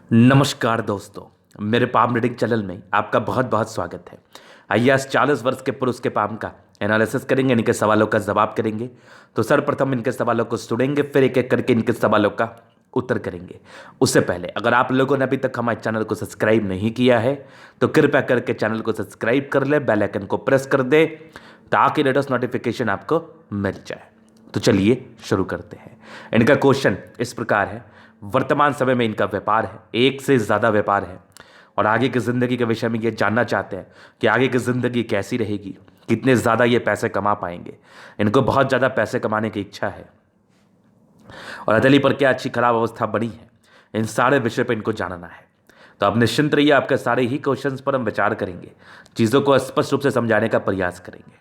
नमस्कार दोस्तों, मेरे पाम रीडिंग चैनल में आपका बहुत बहुत स्वागत है। आइए आज 40 वर्ष के पुरुष के पाम का एनालिसिस करेंगे, इनके सवालों का जवाब करेंगे। तो सर्वप्रथम इनके सवालों को सुनेंगे, फिर एक एक करके इनके सवालों का उत्तर करेंगे। उससे पहले अगर आप लोगों ने अभी तक हमारे चैनल को सब्सक्राइब नहीं किया है तो कृपया करके चैनल को सब्सक्राइब कर ले, बेल आइकन को प्रेस कर दे ताकि लेटेस्ट नोटिफिकेशन आपको मिल जाए। तो चलिए शुरू करते हैं। इनका क्वेश्चन इस प्रकार है, वर्तमान समय में इनका व्यापार है, एक से ज़्यादा व्यापार है और आगे की ज़िंदगी के विषय में ये जानना चाहते हैं कि आगे की ज़िंदगी कैसी रहेगी, कितने ज़्यादा ये पैसे कमा पाएंगे। इनको बहुत ज़्यादा पैसे कमाने की इच्छा है और हथेली पर क्या अच्छी खराब अवस्था बनी है, इन सारे विषय पर इनको जानना है। तो अब निश्चिंत रहिए, आपके सारे ही क्वेश्चंस पर हम विचार करेंगे, चीज़ों को स्पष्ट रूप से समझाने का प्रयास करेंगे।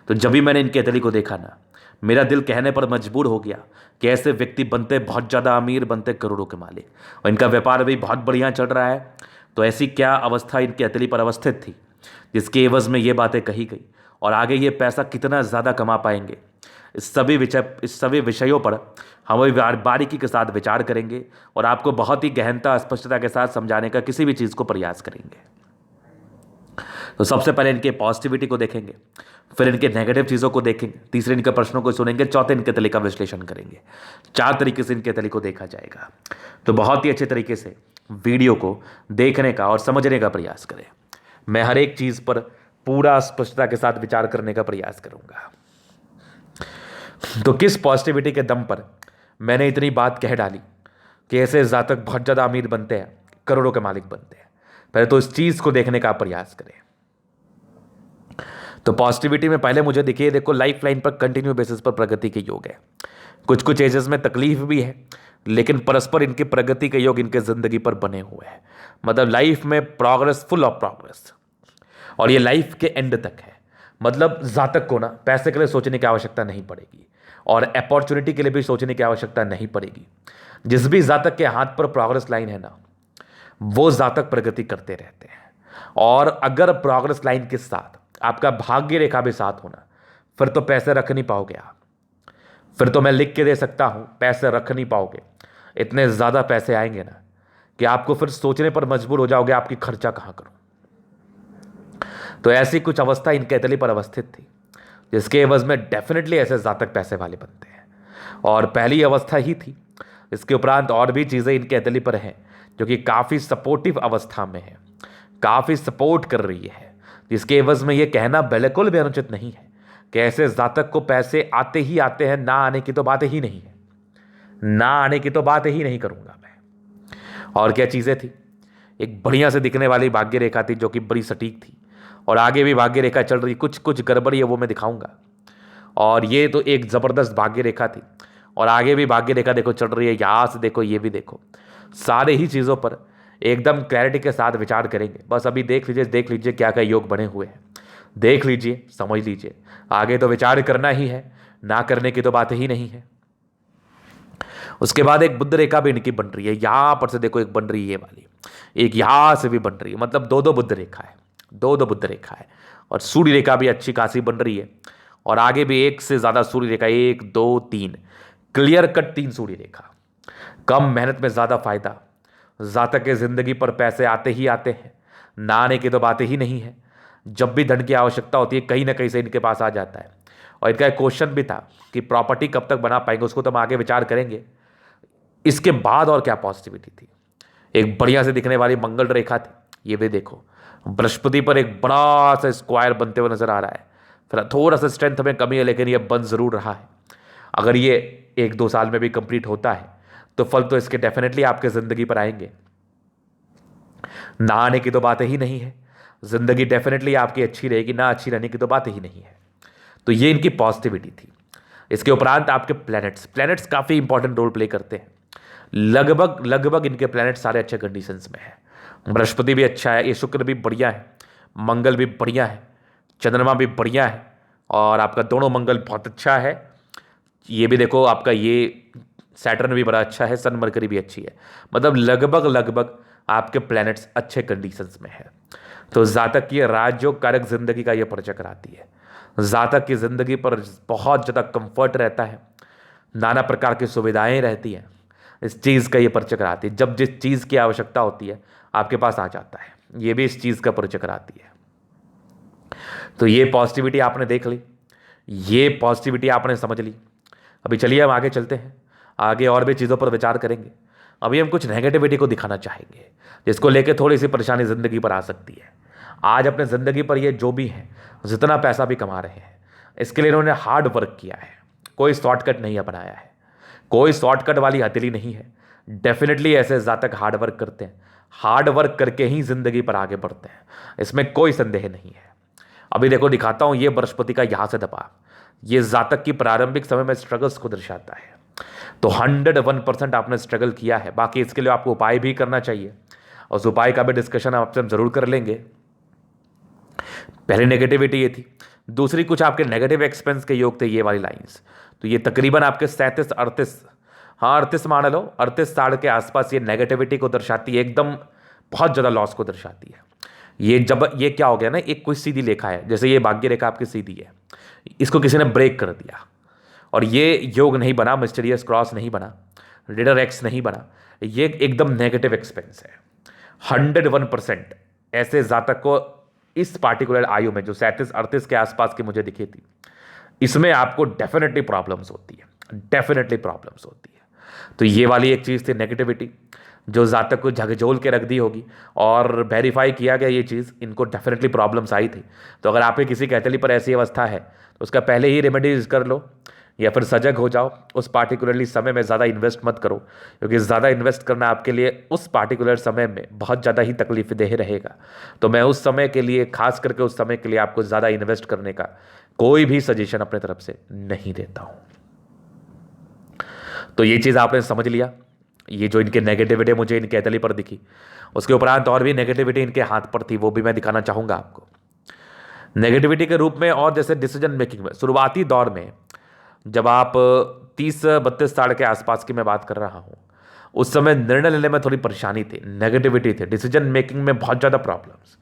तो जब भी मैंने इनकी हथेली को देखा ना, मेरा दिल कहने पर मजबूर हो गया कि ऐसे व्यक्ति बनते बहुत ज़्यादा अमीर, बनते करोड़ों के मालिक, और इनका व्यापार भी बहुत बढ़िया चल रहा है। तो ऐसी क्या अवस्था इनकी हथेली पर अवस्थित थी जिसके एवज में ये बातें कही गई, और आगे ये पैसा कितना ज़्यादा कमा पाएंगे, इस सभी विषयों पर हम बारीकी के साथ विचार करेंगे और आपको बहुत ही गहनता स्पष्टता के साथ समझाने का किसी भी चीज़ को प्रयास करेंगे। तो सबसे पहले इनके पॉजिटिविटी को देखेंगे, फिर इनके नेगेटिव चीज़ों को देखेंगे, तीसरे इनके प्रश्नों को सुनेंगे, चौथे इनके तले का विश्लेषण करेंगे। 4 तरीके से इनके तले को देखा जाएगा। तो बहुत ही अच्छे तरीके से वीडियो को देखने का और समझने का प्रयास करें। मैं हर एक चीज़ पर पूरा स्पष्टता के साथ विचार करने का प्रयास करूंगा। तो किस पॉजिटिविटी के दम पर मैंने इतनी बात कह डाली कि ऐसे जातक बहुत ज़्यादा अमीर बनते हैं, करोड़ों के मालिक बनते हैं? पहले तो इस चीज़ को देखने का प्रयास करें। तो पॉजिटिविटी में पहले मुझे देखिए, देखो लाइफ लाइन पर कंटिन्यू बेसिस पर प्रगति के योग है। कुछ कुछ एजेस में तकलीफ भी है, लेकिन परस्पर इनके प्रगति के योग इनके जिंदगी पर बने हुए हैं। मतलब लाइफ में प्रोग्रेस, फुल ऑफ प्रोग्रेस, और ये लाइफ के एंड तक है। मतलब जातक को ना पैसे के लिए सोचने की आवश्यकता नहीं पड़ेगी और अपॉर्चुनिटी के लिए भी सोचने की आवश्यकता नहीं पड़ेगी। जिस भी जातक के हाथ पर प्रोग्रेस लाइन है ना, वो जातक प्रगति करते रहते हैं। और अगर प्रोग्रेस लाइन के साथ आपका भाग्य रेखा भी साथ होना, फिर तो पैसे रख नहीं पाओगे आप। फिर तो मैं लिख के दे सकता हूं, पैसे रख नहीं पाओगे। इतने ज़्यादा पैसे आएंगे ना कि आपको फिर सोचने पर मजबूर हो जाओगे, आपकी खर्चा कहां करूं। तो ऐसी कुछ अवस्था इनके हथेली पर अवस्थित थी, जिसके एवज में डेफिनेटली ऐसे जातक पैसे वाले बनते हैं। और पहली अवस्था ही थी। इसके उपरांत और भी चीज़ें इनके हथेली पर हैं जो कि काफ़ी सपोर्टिव अवस्था में है, काफ़ी सपोर्ट कर रही है, जिसके एवज में ये कहना बिल्कुल भी अनुचित नहीं है कि ऐसे जातक को पैसे आते ही आते हैं। ना आने की तो बात ही नहीं है, ना आने की तो बात ही नहीं करूंगा मैं। और क्या चीज़ें थी? एक बढ़िया से दिखने वाली भाग्य रेखा थी जो कि बड़ी सटीक थी, और आगे भी भाग्य रेखा चल रही। कुछ कुछ गड़बड़ी है वो मैं दिखाऊंगा। और ये तो एक ज़बरदस्त भाग्य रेखा थी, और आगे भी भाग्य रेखा देखो चल रही है। यहाँ से देखो, ये भी देखो, सारे ही चीज़ों पर एकदम क्लैरिटी के साथ विचार करेंगे। बस अभी देख लीजिए क्या क्या योग बने हुए हैं, देख लीजिए, समझ लीजिए। आगे तो विचार करना ही है, ना करने की तो बात ही नहीं है। उसके बाद एक बुद्ध रेखा भी इनकी बन रही है। यहां पर से देखो, एक बन रही है ये वाली, एक यहां से भी बन रही है। मतलब दो दो बुद्ध रेखा है, दो दो बुद्ध रेखा है। और सूर्य रेखा भी अच्छी खासी बन रही है, और आगे भी एक से ज्यादा सूर्य रेखा, 1 2 3, क्लियर कट 3 सूर्य रेखा। कम मेहनत में ज्यादा फायदा। जातक के जिंदगी पर पैसे आते ही आते हैं, ना आने की तो बात ही नहीं है। जब भी धन की आवश्यकता होती है, कहीं ना कहीं से इनके पास आ जाता है। और इनका एक क्वेश्चन भी था कि प्रॉपर्टी कब तक बना पाएंगे, उसको तो हम आगे विचार करेंगे। इसके बाद और क्या पॉजिटिविटी थी? एक बढ़िया से दिखने वाली मंगल रेखा थी, ये भी देखो। बृहस्पति पर एक बड़ा सा स्क्वायर बनते हुए नजर आ रहा है। फिर थोड़ा सा स्ट्रेंथ में कमी है, लेकिन ये बन जरूर रहा है। अगर ये 1 2 साल में भी कंप्लीट होता है तो फल तो इसके डेफिनेटली आपके जिंदगी पर आएंगे। ना आने की तो बात ही नहीं है। जिंदगी डेफिनेटली आपकी अच्छी रहेगी, ना अच्छी रहने की तो बात ही नहीं है। तो ये इनकी पॉजिटिविटी थी। इसके उपरांत आपके प्लैनेट्स, प्लैनेट्स काफ़ी इंपॉर्टेंट रोल प्ले करते हैं। लगभग लगभग इनके प्लैनेट सारे अच्छे कंडीशंस में है। बृहस्पति भी अच्छा है, ये शुक्र भी बढ़िया है, मंगल भी बढ़िया है, चंद्रमा भी बढ़िया है, और आपका दोनों मंगल बहुत अच्छा है। ये भी देखो, आपका ये सैटर्न भी बड़ा अच्छा है, सन मरकरी भी अच्छी है। मतलब लगभग लगभग आपके प्लैनेट्स अच्छे कंडीशंस में है। तो जातक की राजयोग कारक जिंदगी का ये परिचय कराती है। जातक की जिंदगी पर बहुत ज़्यादा कंफर्ट रहता है, नाना प्रकार की सुविधाएं रहती हैं। इस चीज़ का ये परिचय कराती है। जब जिस चीज़ की आवश्यकता होती है आपके पास आ जाता है, ये भी इस चीज़ का परिचय कराती है। तो ये पॉजिटिविटी आपने देख ली, ये पॉजिटिविटी आपने समझ ली। अभी चलिए हम आगे चलते हैं, आगे और भी चीज़ों पर विचार करेंगे। अभी हम कुछ नेगेटिविटी को दिखाना चाहेंगे जिसको लेके थोड़ी सी परेशानी ज़िंदगी पर आ सकती है। आज अपने ज़िंदगी पर ये जो भी है, जितना पैसा भी कमा रहे हैं, इसके लिए इन्होंने हार्ड वर्क किया है, कोई शॉर्टकट नहीं अपनाया है, कोई शॉर्टकट वाली हथेली नहीं है। डेफिनेटली ऐसे जातक हार्ड वर्क करते हैं, हार्ड वर्क करके ही ज़िंदगी पर आगे बढ़ते हैं, इसमें कोई संदेह नहीं है। अभी देखो दिखाता हूं, ये बृहस्पति का यहां से दबाव, ये जातक की प्रारंभिक समय में स्ट्रगल्स को दर्शाता है। तो 101% आपने स्ट्रगल किया है। बाकी इसके लिए आपको उपाय भी करना चाहिए, और उस उपाय का भी डिस्कशन आपसे हम जरूर कर लेंगे। पहली नेगेटिविटी ये थी। दूसरी, कुछ आपके नेगेटिव एक्सपेंस के योग थे, ये वाली लाइंस। तो ये तकरीबन आपके 37-38, हाँ 38 मान लो, 38 साल के आसपास ये नेगेटिविटी को दर्शाती है, एकदम बहुत ज़्यादा लॉस को दर्शाती है। ये जब ये क्या हो गया ना, एक कोई सीधी रेखा है, जैसे ये भाग्य रेखा आपकी सीधी है, इसको किसी ने ब्रेक कर दिया और ये योग नहीं बना, मिस्टीरियस क्रॉस नहीं बना, लीडर एक्स नहीं बना, ये एकदम नेगेटिव एक्सपेंस है। 101% ऐसे जातक को इस पार्टिकुलर आयु में जो 37-38 के आसपास की मुझे दिखी थी, इसमें आपको डेफिनेटली प्रॉब्लम्स होती है, डेफिनेटली प्रॉब्लम्स होती है। तो ये वाली एक चीज़ थी नेगेटिविटी, जो जातक को झकझोल के रख दी होगी, और वेरीफाई किया गया ये चीज़, इनको डेफिनेटली प्रॉब्लम्स आई थी। तो अगर आप किसी कैथली पर ऐसी अवस्था है तो उसका पहले ही रेमेडीज कर लो, या फिर सजग हो जाओ। उस पार्टिकुलरली समय में ज़्यादा इन्वेस्ट मत करो, क्योंकि ज़्यादा इन्वेस्ट करना आपके लिए उस पार्टिकुलर समय में बहुत ज़्यादा ही तकलीफदेह रहेगा। तो मैं उस समय के लिए, खास करके उस समय के लिए, आपको ज़्यादा इन्वेस्ट करने का कोई भी सजेशन अपने तरफ से नहीं देता हूँ। तो ये चीज़ आपने समझ लिया। ये जो इनके नेगेटिविटी मुझे इनके कैथली पर दिखी, उसके उपरांत और भी नेगेटिविटी इनके हाथ पर थी, वो भी मैं दिखाना चाहूँगा आपको नेगेटिविटी के रूप में। और जैसे डिसीजन मेकिंग में शुरुआती दौर में, जब आप 30-32 साल के आसपास की मैं बात कर रहा हूँ, उस समय निर्णय लेने में थोड़ी परेशानी थी, नेगेटिविटी थी, डिसीजन मेकिंग में बहुत ज़्यादा प्रॉब्लम्स।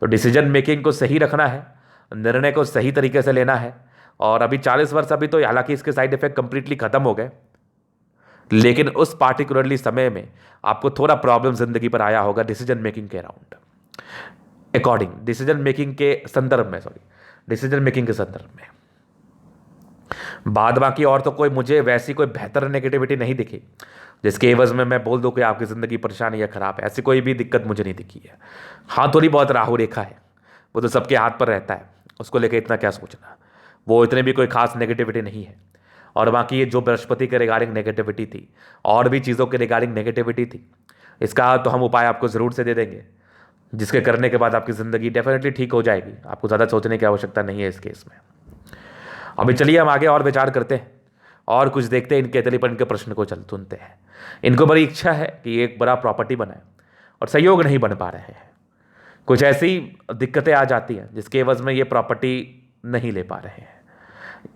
तो डिसीजन मेकिंग को सही रखना है, निर्णय को सही तरीके से लेना है। और अभी 40 वर्ष, अभी तो हालांकि इसके साइड इफेक्ट कंप्लीटली खत्म हो गए, लेकिन उस पार्टिकुलरली समय में आपको थोड़ा प्रॉब्लम जिंदगी पर आया होगा डिसीजन मेकिंग के अराउंड, अकॉर्डिंग डिसीजन मेकिंग के संदर्भ में, डिसीजन मेकिंग के संदर्भ में। बाद बाकी और तो कोई मुझे वैसी कोई बेहतर नेगेटिविटी नहीं दिखी जिसके एवज में मैं बोल दूं कि आपकी ज़िंदगी परेशान या ख़राब है। ऐसी कोई भी दिक्कत मुझे नहीं दिखी है। हाँ, थोड़ी बहुत राहु रेखा है, वो तो सबके हाथ पर रहता है, उसको लेकर इतना क्या सोचना, वो इतने भी कोई खास नेगेटिविटी नहीं है। और बाकी ये जो बृहस्पति के रिगार्डिंग नेगेटिविटी थी, और भी चीज़ों के रिगार्डिंग नेगेटिविटी थी, इसका तो हम उपाय आपको ज़रूर से दे देंगे, जिसके करने के बाद आपकी ज़िंदगी डेफिनेटली ठीक हो जाएगी। आपको ज़्यादा सोचने की आवश्यकता नहीं है इस केस में। अभी चलिए हम आगे और विचार करते हैं और कुछ देखते हैं इनके कैथली पर इनके प्रश्न को सुनते हैं। इनको बड़ी इच्छा है कि एक बड़ा प्रॉपर्टी बनाए और सहयोग नहीं बन पा रहे हैं। कुछ ऐसी दिक्कतें आ जाती हैं जिसके एवज में ये प्रॉपर्टी नहीं ले पा रहे हैं।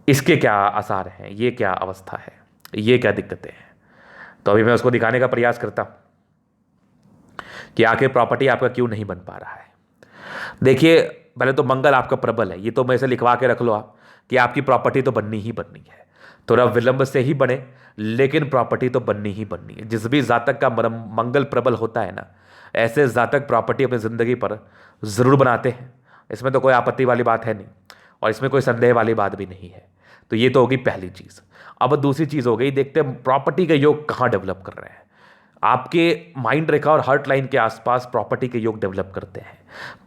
इसके क्या आसार हैं, ये क्या अवस्था है, ये क्या दिक्कतें हैं, तो अभी मैं उसको दिखाने का प्रयास करता हूं कि आखिर प्रॉपर्टी आपका क्यों नहीं बन पा रहा है। देखिए, पहले तो मंगल आपका प्रबल है, ये तो मैं इसे लिखवा के रख लो आप कि आपकी प्रॉपर्टी तो बननी ही बननी है। थोड़ा विलंब से ही बने, लेकिन प्रॉपर्टी तो बननी ही बननी है। जिस भी जातक का मंगल प्रबल होता है ना, ऐसे जातक प्रॉपर्टी अपनी ज़िंदगी पर ज़रूर बनाते हैं। इसमें तो कोई आपत्ति वाली बात है नहीं, और इसमें कोई संदेह वाली बात भी नहीं है। तो ये तो होगी पहली चीज़। अब दूसरी चीज़ हो गई, देखते हैं प्रॉपर्टी के योग कहाँ डेवलप कर रहे हैं। आपके माइंड रेखा और हार्ट लाइन के आसपास प्रॉपर्टी के योग डेवलप करते हैं।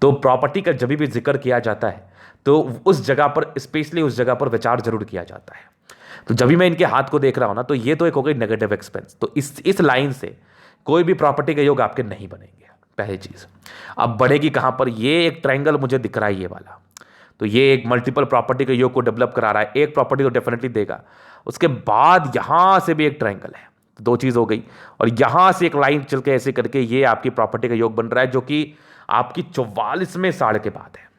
तो प्रॉपर्टी का जब भी जिक्र किया जाता है तो उस जगह पर, स्पेशली उस जगह पर विचार जरूर किया जाता है। तो जब भी मैं इनके हाथ को देख रहा हूं ना, तो ये तो एक हो गई नेगेटिव एक्सपेंस। तो इस लाइन से कोई भी प्रॉपर्टी के योग आपके नहीं बनेंगे, पहली चीज़। अब बढ़ेगी कहाँ पर, ये एक ट्रायंगल मुझे दिख रहा है ये वाला, तो ये एक मल्टीपल प्रॉपर्टी के योग को डेवलप करा रहा है। एक प्रॉपर्टी तो डेफिनेटली देगा, उसके बाद यहां से भी एक ट्रायंगल है, तो दो चीज़ हो गई। और यहां से एक लाइन चल के ऐसे करके ये आपकी प्रॉपर्टी का योग बन रहा है, जो कि आपकी 44वें साल के बाद है।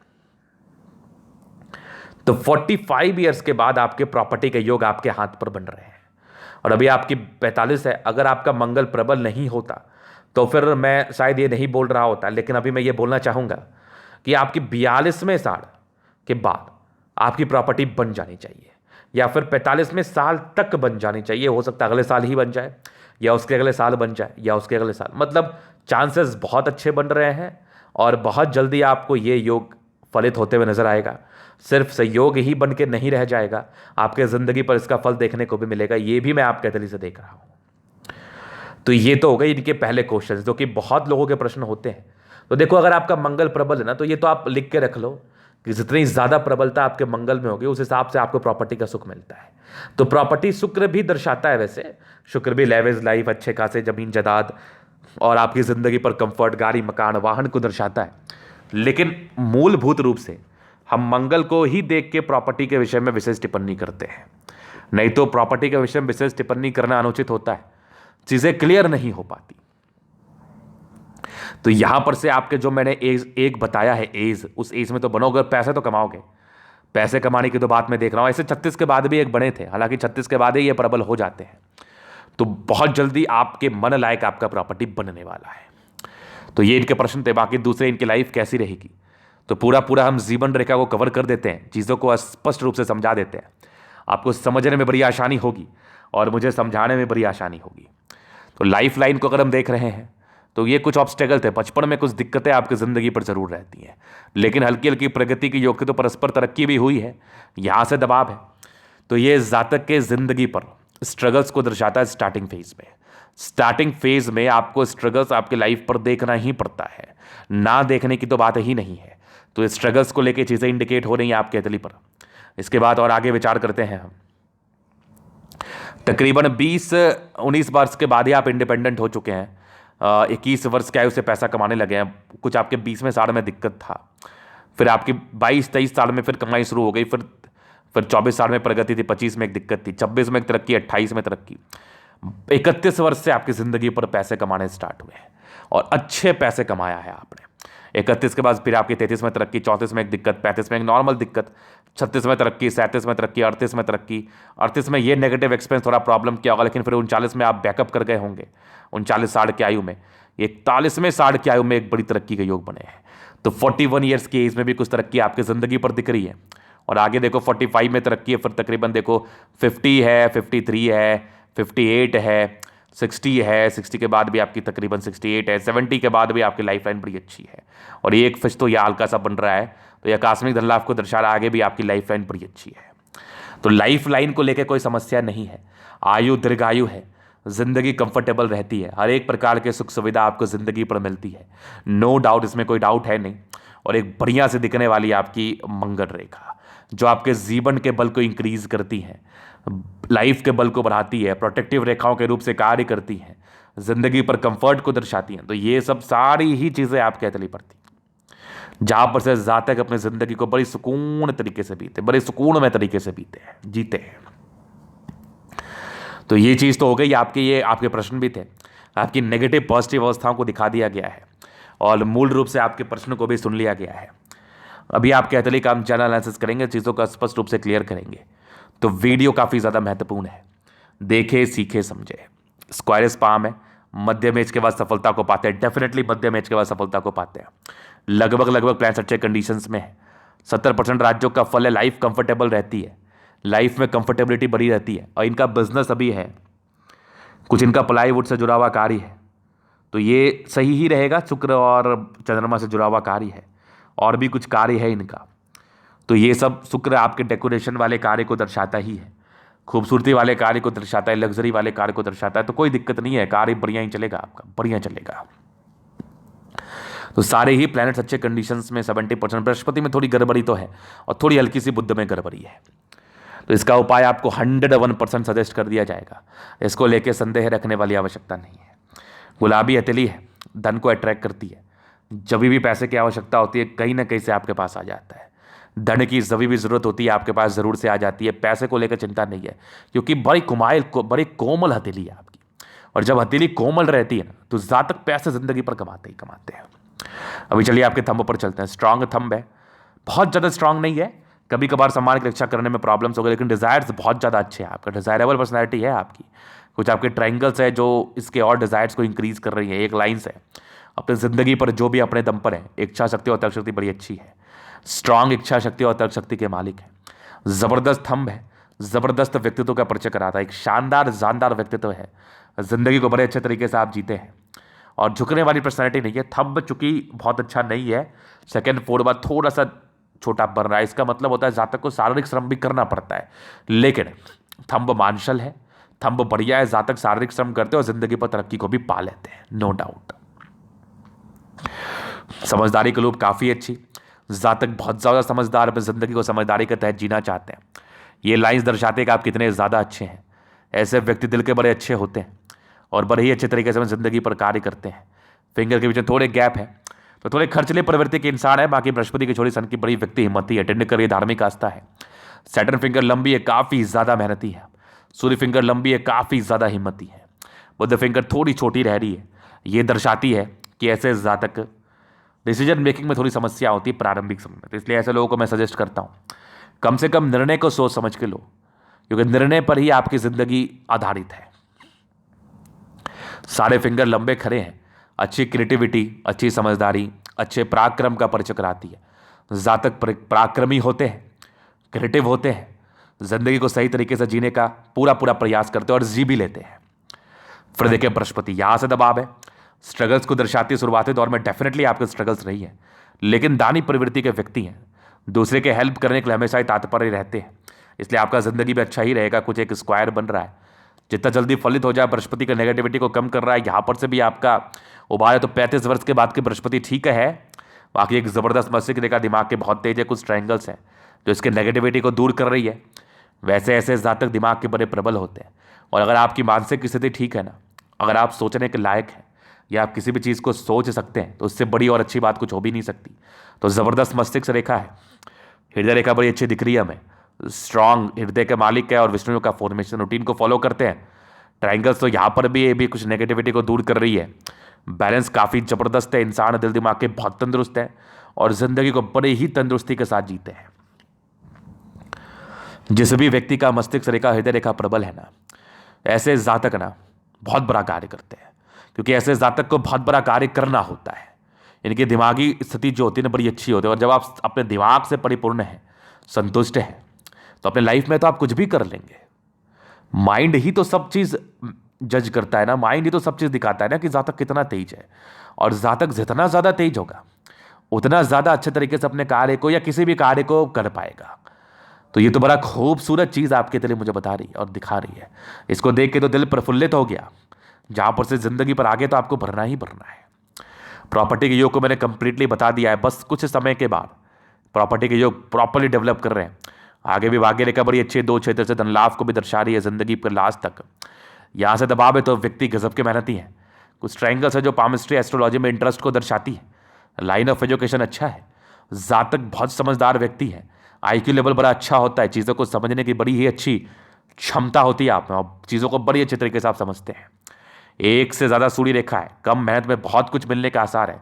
तो 45 ईयर्स के बाद आपके प्रॉपर्टी के योग आपके हाथ पर बन रहे हैं। और अभी आपकी 45 है। अगर आपका मंगल प्रबल नहीं होता तो फिर मैं शायद ये नहीं बोल रहा होता, लेकिन अभी मैं ये बोलना चाहूँगा कि आपकी 42वें साल के बाद आपकी प्रॉपर्टी बन जानी चाहिए, या फिर 45वें साल तक बन जानी चाहिए। हो सकता है अगले साल ही बन जाए, या उसके अगले साल बन जाए, या उसके अगले साल, मतलब चांसेस बहुत अच्छे बन रहे हैं और बहुत जल्दी आपको ये योग फलित होते हुए नजर आएगा। सिर्फ संयोग ही बन के नहीं रह जाएगा, आपके ज़िंदगी पर इसका फल देखने को भी मिलेगा। ये भी मैं आपके तरीके से देख रहा हूँ। तो ये तो हो गए इनके पहले क्वेश्चन, जो कि बहुत लोगों के प्रश्न होते हैं। तो देखो, अगर आपका मंगल प्रबल है ना, तो ये तो आप लिख के रख लो कि जितनी ज़्यादा प्रबलता आपके मंगल में होगी, उस हिसाब से आपको प्रॉपर्टी का सुख मिलता है। तो प्रॉपर्टी शुक्र भी दर्शाता है, वैसे शुक्र भी लेवेज लाइफ, अच्छे खासे जमीन जायदाद और आपकी ज़िंदगी पर कंफर्ट, गाड़ी मकान वाहन को दर्शाता है। लेकिन मूलभूत रूप से हम मंगल को ही देख के प्रॉपर्टी के विषय में विशेष टिप्पणी करते हैं, नहीं तो प्रॉपर्टी के विषय में विशेष टिप्पणी करना अनुचित होता है, चीज़ें क्लियर नहीं हो पाती। तो यहां पर से आपके जो मैंने एज एक बताया है, एज, उस एज में तो बनोगे, पैसे तो कमाओगे। पैसे कमाने की तो बात मैं देख रहा हूं। ऐसे 36 के बाद भी एक बने थे, हालांकि 36 के बाद ही ये प्रबल हो जाते हैं। तो बहुत जल्दी आपके मन लायक आपका प्रॉपर्टी बनने वाला है। तो ये इनके प्रश्न थे। बाकी दूसरे, इनकी लाइफ कैसी रहेगी, तो पूरा पूरा हम जीवन रेखा को कवर कर देते हैं, चीज़ों को स्पष्ट रूप से समझा देते हैं। आपको समझने में बड़ी आसानी होगी और मुझे समझाने में बड़ी आसानी होगी। तो लाइफ लाइन को अगर हम देख रहे हैं, तो ये कुछ ऑब्स्टेकल थे, बचपन में कुछ दिक्कतें आपकी ज़िंदगी पर ज़रूर रहती हैं, लेकिन हल्की हल्की प्रगति की योग की तो परस्पर तरक्की भी हुई है। यहाँ से दबाव है, तो ये जातक के ज़िंदगी पर स्ट्रगल्स को दर्शाता है। स्टार्टिंग फेज में, स्टार्टिंग फेज में आपको स्ट्रगल्स आपके लाइफ पर देखना ही पड़ता है, ना देखने की तो बात ही नहीं है। तो स्ट्रगल्स को लेके चीज़ें इंडिकेट हो रही हैं आपके अतली पर। इसके बाद और आगे विचार करते हैं हम। तकरीबन 20-19 वर्ष के बाद ही आप इंडिपेंडेंट हो चुके हैं। 21 वर्ष के आयु से पैसा कमाने लगे हैं। कुछ आपके 20वें साल में दिक्कत था, फिर आपकी 22-23 साल में फिर कमाई शुरू हो गई, फिर 24 साल में प्रगति थी, 25 में एक दिक्कत थी, 26 में एक तरक्की, 28 में तरक्की। 31 वर्ष से आपकी ज़िंदगी पर पैसे कमाने स्टार्ट हुए हैं और अच्छे पैसे कमाया है आपने। 31 के बाद फिर आपकी 33 में तरक्की, 34 में एक दिक्कत, 35 में एक नॉर्मल दिक्कत, 36 में तरक्की, 37 में तरक्की, 38 में तरक्की। 38 में ये नेगेटिव एक्सपीरियंस थोड़ा प्रॉब्लम किया होगा, लेकिन फिर 39 में आप बैकअप कर गए होंगे। 39 साल की आयु में, 41वें साल की आयु में एक बड़ी तरक्की के योग बने हैं। तो 41 ईयर्स की एज में भी कुछ तरक्की आपकी ज़िंदगी पर दिख रही है। और आगे देखो 45 में तरक्की है, फिर तकरीबन देखो 50 है, 53 है, 58 है, 60 है, 60 के बाद भी आपकी तकरीबन 68 है, 70 के बाद भी आपकी लाइफ लाइन बड़ी अच्छी है। और एक फिश तो यह हल्का सा बन रहा है, तो यह आकस्मिक धन लाभ को दर्शा रहा है, आगे भी आपकी लाइफ लाइन बड़ी अच्छी है। तो लाइफ लाइन को लेकर कोई समस्या नहीं है। आयु दीर्घायु है, जिंदगी कंफर्टेबल रहती है, हर एक प्रकार के सुख सुविधा आपको जिंदगी पर मिलती है, नो डाउट, इसमें कोई डाउट है नहीं। और एक बढ़िया से दिखने वाली आपकी मंगल रेखा, जो आपके जीवन के बल को इंक्रीज करती है, लाइफ के बल को बढ़ाती है, प्रोटेक्टिव रेखाओं के रूप से कार्य करती हैं, जिंदगी पर कंफर्ट को दर्शाती हैं। तो ये सब सारी ही चीज़ें आपके हथेली पड़ती, जहां पर से जातक अपनी जिंदगी को बड़ी सुकून तरीके से बीते, बड़े सुकून में तरीके से जीते हैं। तो ये चीज़ तो हो गई आपके, ये आपके प्रश्न भी थे, आपकी नेगेटिव पॉजिटिव अवस्थाओं को दिखा दिया गया है और मूल रूप से आपके प्रश्न को भी सुन लिया गया है। अभी आपके हथेली का हम चैनल एनालिसिस करेंगे, चीज़ों का स्पष्ट रूप से क्लियर करेंगे। तो वीडियो काफ़ी ज़्यादा महत्वपूर्ण है, देखे सीखे समझे। स्क्वायरस पाम है, मध्यम एज के बाद सफलता को पाते हैं, डेफिनेटली मध्यम एज के बाद सफलता को पाते हैं। लगभग प्लान्स अच्छे कंडीशंस में है। 70% राज्यों का फल है, लाइफ कंफर्टेबल रहती है, लाइफ में कंफर्टेबिलिटी बड़ी रहती है। और इनका बिजनेस अभी है, कुछ इनका प्लाईवुड से जुड़ा हुआ कार्य है, तो ये सही ही रहेगा। शुक्र और चंद्रमा से जुड़ा हुआ कार्य है, और भी कुछ कार्य है इनका। तो ये सब शुक्र आपके डेकोरेशन वाले कार्य को दर्शाता ही है, खूबसूरती वाले कार्य को दर्शाता है, लग्जरी वाले कार्य को दर्शाता है। तो कोई दिक्कत नहीं है, कार्य बढ़िया ही चलेगा आपका, बढ़िया चलेगा। तो सारे ही प्लैनेट्स अच्छे कंडीशंस में। 70% बृहस्पति में थोड़ी गड़बड़ी तो है, और थोड़ी हल्की सी बुध में गड़बड़ी है। तो इसका उपाय आपको 101% सजेस्ट कर दिया जाएगा, इसको लेके संदेह रखने वाली आवश्यकता नहीं है। गुलाबी हथेली है, धन को अट्रैक्ट करती है, जब भी पैसे की आवश्यकता होती है कहीं ना कहीं से आपके पास आ जाता है। धन की जब भी जरूरत होती है आपके पास ज़रूर से आ जाती है। पैसे को लेकर चिंता नहीं है, क्योंकि बड़ी कोमल हथेली है आपकी। और जब हथेली कोमल रहती है ना, तो जातक पैसे जिंदगी पर कमाते ही कमाते हैं। अभी चलिए आपके थंब पर चलते हैं। स्ट्रांग थंब है, बहुत ज़्यादा स्ट्रांग नहीं है, कभी कभार सम्मान की रक्षा करने में प्रॉब्लम्स हो गए, लेकिन डिजायर्स बहुत ज़्यादा अच्छे हैं। आपका डिजायरेबल पर्सनैलिटी है आपकी। कुछ आपके ट्राइंगल्स है जो इसके और डिजायर्स को इंक्रीज कर रही है। एक लाइन्स है, अपनी ज़िंदगी पर जो भी अपने दम पर है, इच्छा शक्ति और तर्क शक्ति बड़ी अच्छी है। स्ट्रांग इच्छा शक्ति और तर्क शक्ति के मालिक है। ज़बरदस्त थंब है, ज़बरदस्त व्यक्तित्व का परिचय कराता है, एक शानदार जानदार व्यक्तित्व है, जिंदगी को बड़े अच्छे तरीके से आप जीते हैं और झुकने वाली पर्सनैलिटी नहीं है। थंब चूंकि बहुत अच्छा नहीं है, सेकंड फोर्थ बार थोड़ा सा छोटा बन रहा है, इसका मतलब होता है जातक को शारीरिक श्रम भी करना पड़ता है, लेकिन थंब मांशल है, थंब बढ़िया है, जातक शारीरिक श्रम करते हैं और जिंदगी पर तरक्की को भी पा लेते हैं, नो डाउट। समझदारी के लोग काफ़ी अच्छी, जातक बहुत ज़्यादा समझदार, अपनी ज़िंदगी को समझदारी के तहत जीना चाहते हैं। ये लाइंस दर्शाते हैं कि आप कितने ज़्यादा अच्छे हैं। ऐसे व्यक्ति दिल के बड़े अच्छे होते हैं और बड़े ही अच्छे तरीके से अपनी ज़िंदगी पर कार्य करते हैं। फिंगर के बीच में थोड़े गैप है तो थोड़े खर्चले प्रवृत्ति के इंसान है, बाकी बृहस्पति की छोटी सन की बड़ी व्यक्ति हिम्मती है, अटेंड करिए, धार्मिक आस्था है। सैटर्न फिंगर लंबी है, काफ़ी ज़्यादा मेहनती है। सूर्य फिंगर लंबी है, काफ़ी ज़्यादा हिम्मती है। बुध फिंगर थोड़ी छोटी रह रही है, ये दर्शाती है कि ऐसे जातक डिसीजन मेकिंग में थोड़ी समस्या होती है प्रारंभिक समय में। तो इसलिए ऐसे लोगों को मैं सजेस्ट करता हूँ कम से कम निर्णय को सोच समझ के लो, क्योंकि निर्णय पर ही आपकी ज़िंदगी आधारित है। सारे फिंगर लंबे खड़े हैं, अच्छी क्रिएटिविटी, अच्छी समझदारी, अच्छे पराक्रम का परिचय कराती है। जातक पराक्रमी होते हैं, क्रिएटिव होते हैं, जिंदगी को सही तरीके से जीने का पूरा पूरा प्रयास करते हैं और जी भी लेते हैं। फिर देखिए बृहस्पति, यहां से दबाव है, स्ट्रगल्स को दर्शाती है। शुरुआती दौर में डेफिनेटली आपके स्ट्रगल्स रही है, लेकिन दानी प्रवृत्ति के व्यक्ति हैं, दूसरे के हेल्प करने के लिए हमेशा ही तात्पर्य रहते हैं, इसलिए आपका जिंदगी में अच्छा ही रहेगा। कुछ एक स्क्वायर बन रहा है, जितना जल्दी फलित हो जाए, बृहस्पति का नेगेटिविटी को कम कर रहा है, यहाँ पर से भी आपका उबार है। तो 35 वर्ष के बाद की बृहस्पति ठीक है, बाकी एक ज़बरदस्त मस्तिष्क रेखा दिमाग के बहुत तेज है, कुछ ट्रायंगल्स हैं जो इसके नेगेटिविटी को दूर कर रही है। वैसे ऐसे जातक दिमाग के बड़े प्रबल होते हैं, और अगर आपकी मानसिक स्थिति ठीक है ना, अगर आप सोचने के लायक हैं या आप किसी भी चीज़ को सोच सकते हैं, तो उससे बड़ी और अच्छी बात कुछ हो भी नहीं सकती। तो ज़बरदस्त मस्तिष्क रेखा है, हृदय रेखा बड़ी अच्छी दिख रही है हमें, स्ट्रांग हृदय के मालिक है और विष्णु का फॉर्मेशन रूटीन को फॉलो करते हैं। ट्रायंगल्स तो यहाँ पर भी ये भी कुछ नेगेटिविटी को दूर कर रही है। बैलेंस काफ़ी ज़बरदस्त है, इंसान दिल दिमाग के बहुत तंदुरुस्त है और ज़िंदगी को बड़े ही तंदुरुस्ती के साथ जीते हैं। जिस भी व्यक्ति का मस्तिष्क रेखा हृदय रेखा प्रबल है ना, ऐसे जातक ना बहुत बड़ा कार्य करते हैं, क्योंकि ऐसे जातक को बहुत बड़ा कार्य करना होता है। इनकी दिमागी स्थिति जो होती है ना बड़ी अच्छी होती है, और जब आप अपने दिमाग से परिपूर्ण हैं, संतुष्ट हैं, तो अपने लाइफ में तो आप कुछ भी कर लेंगे। माइंड ही तो सब चीज़ जज करता है ना, माइंड ही तो सब चीज़ दिखाता है ना कि जातक कितना तेज है, और जातक जितना ज़्यादा तेज होगा उतना ज़्यादा अच्छे तरीके से अपने कार्य को या किसी भी कार्य को कर पाएगा। तो ये तो बड़ा खूबसूरत चीज़ आपके लिए मुझे बता रही है और दिखा रही है। इसको देख के तो दिल प्रफुल्लित हो गया, जहाँ पर से ज़िंदगी पर आगे तो आपको भरना ही भरना है। प्रॉपर्टी के योग को मैंने कंप्लीटली बता दिया है, बस कुछ समय के बाद प्रॉपर्टी के योग प्रॉपर्ली डेवलप कर रहे हैं। आगे भी भाग्य रेखा बड़ी अच्छी है, 2 क्षेत्र से धन लाभ को भी दर्शा रही है जिंदगी पर लास्ट तक। यहाँ से दबाव है तो व्यक्ति गजब के मेहनती है। कुछ ट्रायंगल्स है जो पामिस्ट्री एस्ट्रोलॉजी में इंटरेस्ट को दर्शाती है। लाइन ऑफ एजुकेशन अच्छा है, जातक बहुत समझदार व्यक्ति है, आईक्यू लेवल बड़ा अच्छा होता है, चीज़ों को समझने की बड़ी ही अच्छी क्षमता होती है आप में, और चीज़ों को बड़ी अच्छे तरीके से आप समझते हैं। एक से ज़्यादा सूर्य रेखा है, कम मेहनत में बहुत कुछ मिलने का आसार है,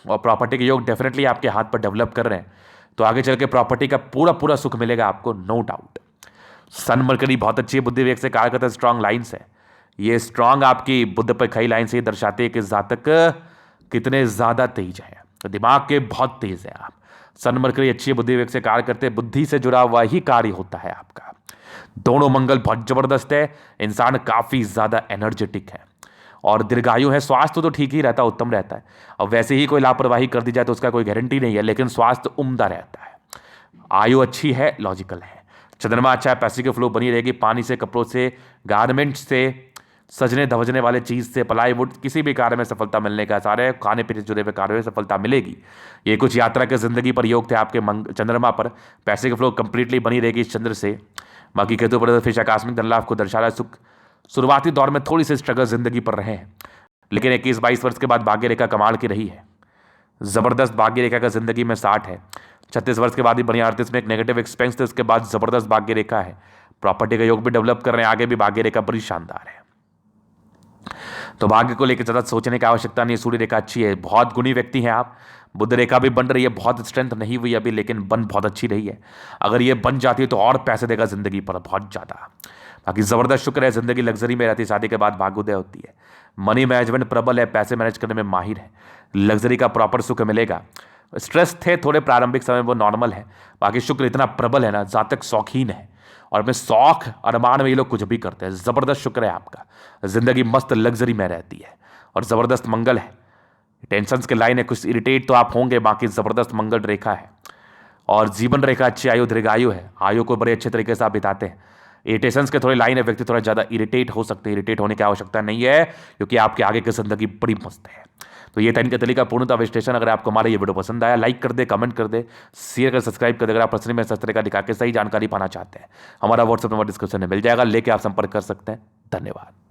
और प्रॉपर्टी के योग डेफिनेटली आपके हाथ पर डेवलप कर रहे हैं, तो आगे चल के प्रॉपर्टी का पूरा पूरा सुख मिलेगा आपको, नो डाउट। सन मरकरी बहुत अच्छी है, बुद्धि विवेक से कार्य करता है, स्ट्रांग लाइन्स है। ये स्ट्रांग आपकी बुद्ध पर खई लाइन से दर्शाते हैं कि जातक कितने ज़्यादा तेज है, तो दिमाग के बहुत तेज है आप। सन मरकरी अच्छी है, बुद्धि विवेक से कार्य करते हैं, बुद्धि से जुड़ा हुआ ही कार्य होता है आपका। दोनों मंगल बहुत जबरदस्त है, इंसान काफ़ी ज़्यादा एनर्जेटिक है और दीर्घायु है। स्वास्थ्य तो ठीक ही रहता है, उत्तम रहता है, और वैसे ही कोई लापरवाही कर दी जाए तो उसका कोई गारंटी नहीं है, लेकिन स्वास्थ्य उम्दा रहता है। आयु अच्छी है, लॉजिकल है। चंद्रमा अच्छा है, पैसे की फ्लो बनी रहेगी। पानी से, कपड़ों से, गारमेंट से, सजने धवजने वाले चीज़ से, प्लाईवुड, किसी भी कार्य में सफलता मिलने का आसार है। खाने पीने से जुड़े हुए कार्यों में सफलता मिलेगी। ये कुछ यात्रा के जिंदगी पर योग थे आपके चंद्रमा पर। पैसे की फ्लो कंप्लीटली बनी रहेगी इस चंद्र से। बाकी केतु पर फिर आकस्मिक धन लाभ को दर्शा रहा है। सुख शुरुआती दौर में थोड़ी सी स्ट्रगल जिंदगी पर रहे हैं, लेकिन 21-22 वर्ष के बाद भाग्य रेखा कमाल की रही है। जबरदस्त भाग्य रेखा का जिंदगी में 60 है। 36 वर्ष के बाद ही बढ़िया 38 में एक नेगेटिव एक्सपेंस थे, उसके बाद जबरदस्त भाग्य रेखा है। प्रॉपर्टी का योग भी डेवलप कर रहे हैं, आगे भी भाग्य रेखा बड़ी शानदार है। तो भाग्य को लेकर ज़्यादा सोचने की आवश्यकता नहीं है। सूर्य रेखा अच्छी है, बहुत गुणी व्यक्ति हैं आप। बुध रेखा भी बन रही है, बहुत स्ट्रेंथ नहीं हुई अभी, लेकिन बन बहुत अच्छी रही है। अगर ये बन जाती है तो और पैसे देगा जिंदगी पर बहुत ज़्यादा। बाकी ज़बरदस्त शुक्र है, जिंदगी लग्जरी में रहती है, शादी के बाद भाग्योदय होती है। मनी मैनेजमेंट प्रबल है, पैसे मैनेज करने में माहिर है, लग्जरी का प्रॉपर सुख मिलेगा। स्ट्रेस थे थोड़े प्रारंभिक समय, वो नॉर्मल है। बाकी शुक्र इतना प्रबल है ना, जातक शौकीन है और अपने शौक अरमान में ये लोग कुछ भी करते हैं। ज़बरदस्त शुक्र है आपका, ज़िंदगी मस्त लग्जरी में रहती है और ज़बरदस्त मंगल है। टेंशन्स के लाइन है, कुछ इरिटेट तो आप होंगे, बाकी ज़बरदस्त मंगल रेखा है और जीवन रेखा अच्छी आयु दीर्घायु है। आयु को बड़े अच्छे तरीके से आप बिताते हैं। इरिटेशंस के थोड़ी लाइन है, व्यक्ति थोड़ा ज़्यादा इरिटेट हो सकते हैं। इरिटेट होने की आवश्यकता नहीं है क्योंकि आपके आगे की जिंदगी बड़ी मस्त है। तो ये था इनका तरीका पूर्णतः विश्लेषण। अगर आपको हमारा ये वीडियो पसंद आया, लाइक कर दे, कमेंट कर दे, शेयर कर, सब्सक्राइब कर दे। अगर आप पर्सनली में इस तरह का दिखा के सही जानकारी पाना चाहते हैं, हमारा व्हाट्सएप नंबर डिस्क्रिप्शन में मिल जाएगा, लेके आप संपर्क कर सकते हैं। धन्यवाद।